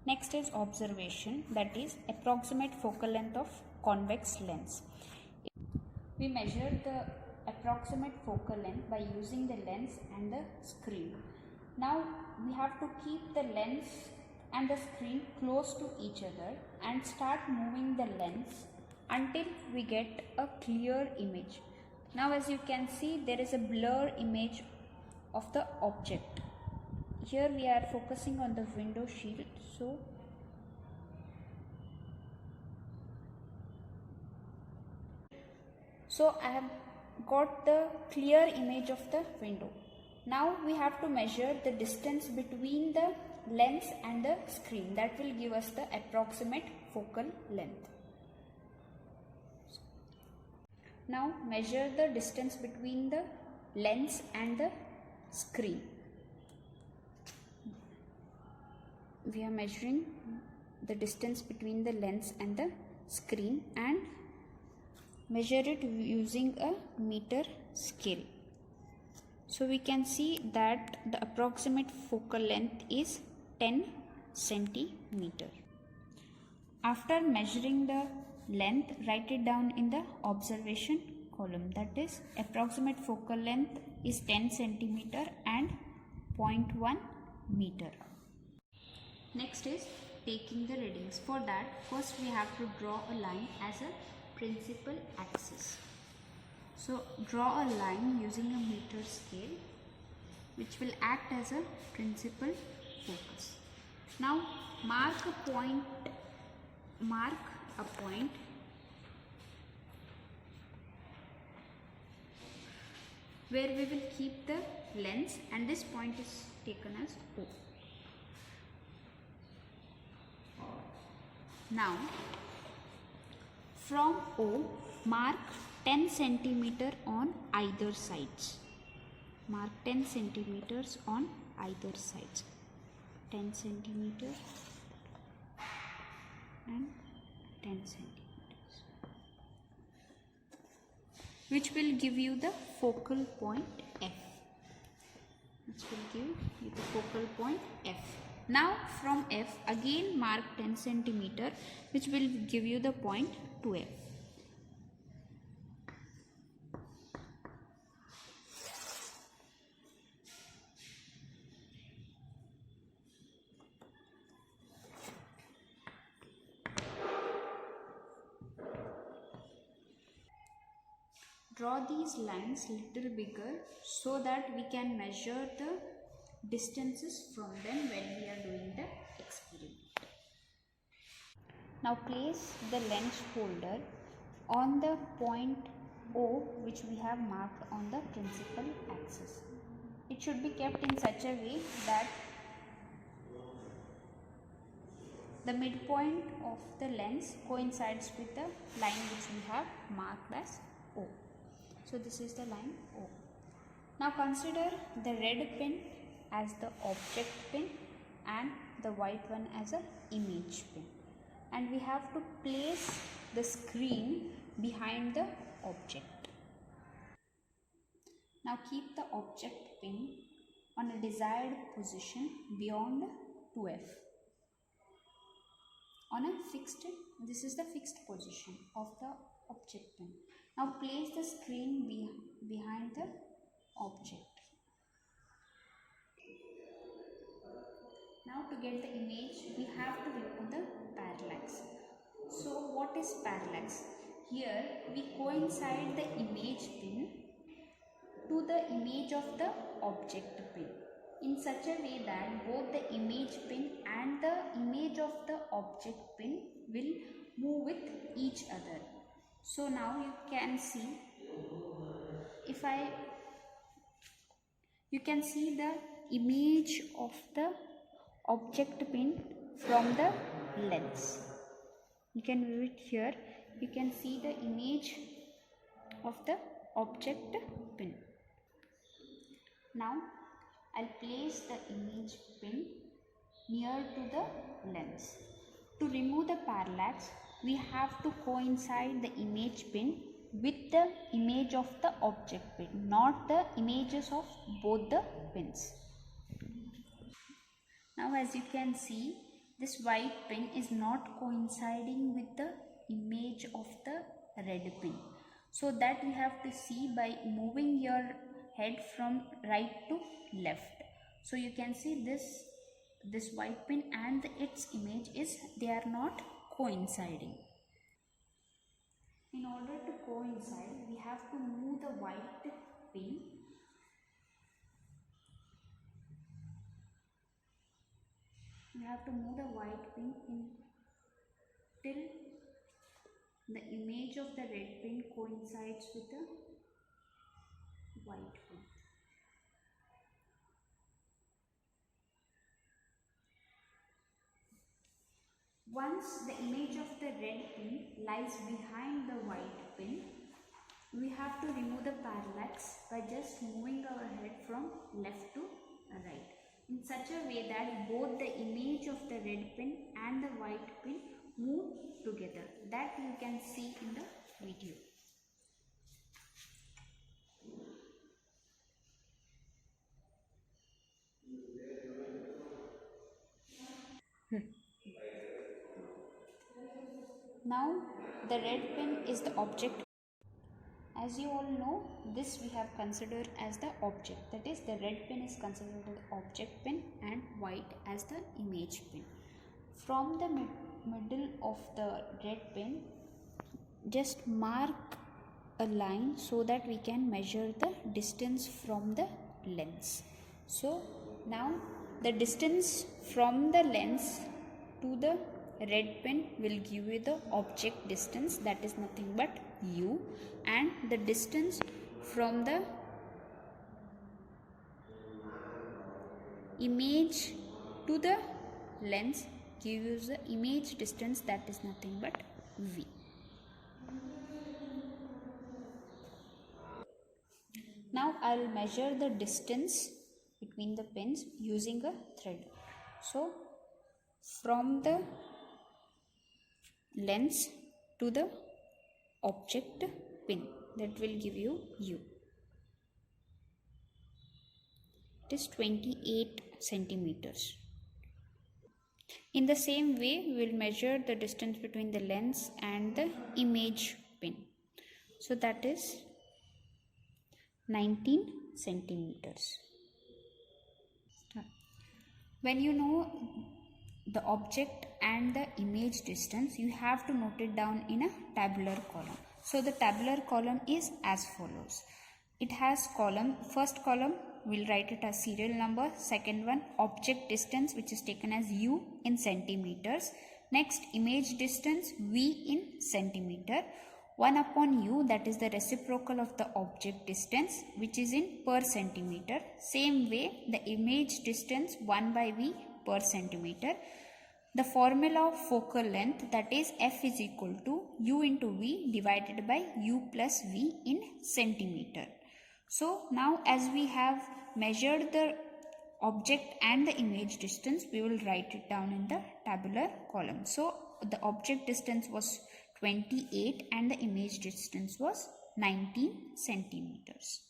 Next is observation, that is approximate focal length of convex lens. We measure the approximate focal length by using the lens and the screen. Now we have to keep the lens and the screen close to each other and start moving the lens until we get a clear image. Now as you can see, there is a blur image of the object. Here we are focusing on the window shield, so I have got the clear image of the window. Now we have to measure the distance between the lens and the screen. That will give us the approximate focal length. Now measure the distance between the lens and the screen. We are measuring the distance between the lens and the screen and measure it using a meter scale. So we can see that the approximate focal length is 10 centimeter. After measuring the length, write it down in the observation column. That is, approximate focal length is 10 centimeter and 0.1 meter. Next is taking the readings. For that, first we have to draw a line as a principal axis. So draw a line using a meter scale which will act as a principal focus. Now mark a point where we will keep the lens, and this point is taken as O. Now from O, mark 10 centimeter on either sides. Mark 10 centimeters on either sides. 10 centimeters and 10 centimeters, which will give you the focal point F. Now from F again mark 10 centimeter, which will give you the point 2F. Draw these lines little bigger so that we can measure the distances from them when we are doing the experiment. Now place the lens holder on the point O which we have marked on the principal axis. It should be kept in such a way that the midpoint of the lens coincides with the line which we have marked as O. So this is the line O. Now consider the red pin as the object pin and the white one as an image pin. And we have to place the screen behind the object. Now keep the object pin on a desired position beyond 2F. This is the fixed position of the object pin. Now place the screen behind the object. Now to get the image, we have to remove the parallax. So what is parallax? Here we coincide the image pin to the image of the object pin in such a way that both the image pin and the image of the object pin will move with each other. So now you can see, you can see the image of the object pin from the lens. You can view it here. You can see the image of the object pin. Now I'll place the image pin near to the lens. To remove the parallax, we have to coincide the image pin with the image of the object pin, not the images of both the pins. Now as you can see, this white pin is not coinciding with the image of the red pin. So that you have to see by moving your head from right to left. So you can see this white pin and its image they are not coinciding. In order to coincide, we have to move the white pin till the image of the red pin coincides with the white pin. Once the image of the red pin lies behind the white pin, we have to remove the parallax by just moving our head from left to right in such a way that both the image of the red pin and the white pin move together. That you can see in the video. Now the red pin is the object. As you all know, this we have considered as the object. That is, the red pin is considered the object pin and white as the image pin. From the middle of the red pin, just mark a line so that we can measure the distance from the lens. So now the distance from the lens to the red pin will give you the object distance, that is nothing but u, and the distance from the image to the lens gives you the image distance, that is nothing but v. Now I will measure the distance between the pins using a thread. So from the lens to the object pin, that will give you u. It is 28 centimeters. In the same way, we will measure the distance between the lens and the image pin. So that is 19 centimeters. When you know the object and the image distance, you have to note it down in a tabular column. So the tabular column is as follows. It has column, first column we'll write it as serial number, second one object distance which is taken as u in centimeters, next image distance v in centimeter, 1 upon u, that is the reciprocal of the object distance which is in per centimeter. Same way the image distance 1 by v per centimeter. The formula of focal length, that is f is equal to u into v divided by u plus v in centimeter. So now as we have measured the object and the image distance, we will write it down in the tabular column. So the object distance was 28 and the image distance was 19 centimeters.